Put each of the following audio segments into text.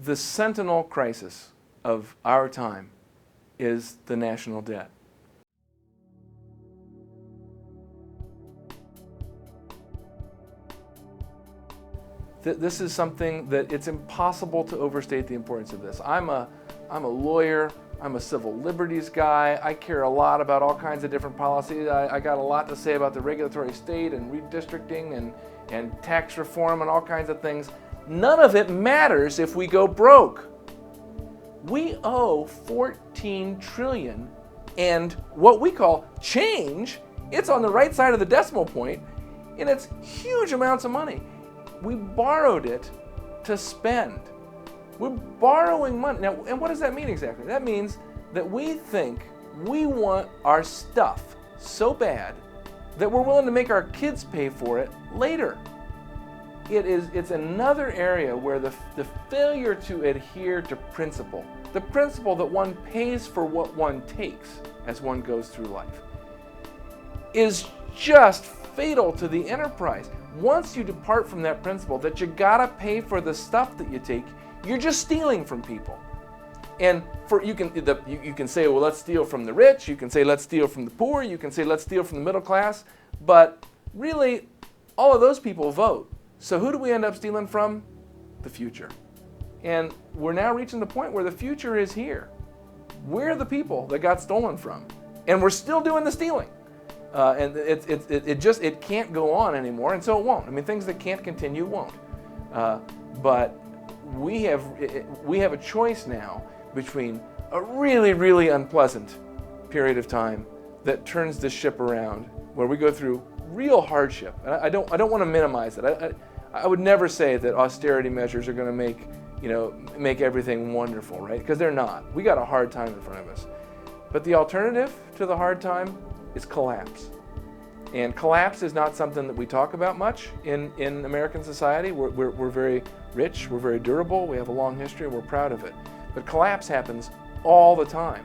The sentinel crisis of our time is the national debt. This is something that it's impossible to overstate the importance of this. I'm a lawyer, I'm a civil liberties guy, I care a lot about all kinds of different policies. I got a lot to say about the regulatory state and redistricting and tax reform and all kinds of things. None of it matters if we go broke. We owe $14 trillion, and what we call change, it's on the right side of the decimal point, and it's huge amounts of money. We borrowed it to spend. We're borrowing money. Now, and what does that mean exactly? That means that we think we want our stuff so bad that we're willing to make our kids pay for it later. It's another area where the failure to adhere to principle, the principle that one pays for what one takes as one goes through life, is just fatal to the enterprise. Once you depart from that principle that you gotta pay for the stuff that you take, you're just stealing from people. And you can say, well, let's steal from the rich. You can say, let's steal from the poor. You can say, let's steal from the middle class. But really, all of those people vote. So who do we end up stealing from? The future. And we're now reaching the point where the future is here. We're the people that got stolen from, and we're still doing the stealing. And it can't go on anymore, and so it won't. I mean, things that can't continue won't. But we have a choice now between a really, really unpleasant period of time that turns the ship around, where we go through real hardship. And I don't want to minimize it. I would never say that austerity measures are going to make everything wonderful, right? Because they're not. We got a hard time in front of us. But the alternative to the hard time is collapse. And collapse is not something that we talk about much in American society. We're very rich, we're very durable, we have a long history, and we're proud of it. But collapse happens all the time.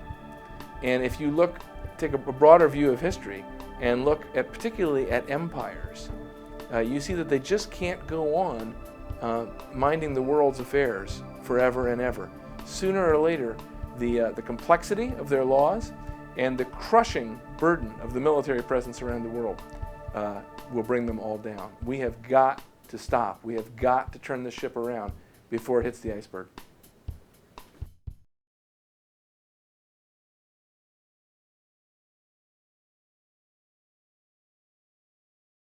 And if you take a broader view of history and look at particularly at empires, you see that they just can't go on minding the world's affairs forever and ever. Sooner or later, the complexity of their laws and the crushing burden of the military presence around the world will bring them all down. We have got to stop. We have got to turn the ship around before it hits the iceberg.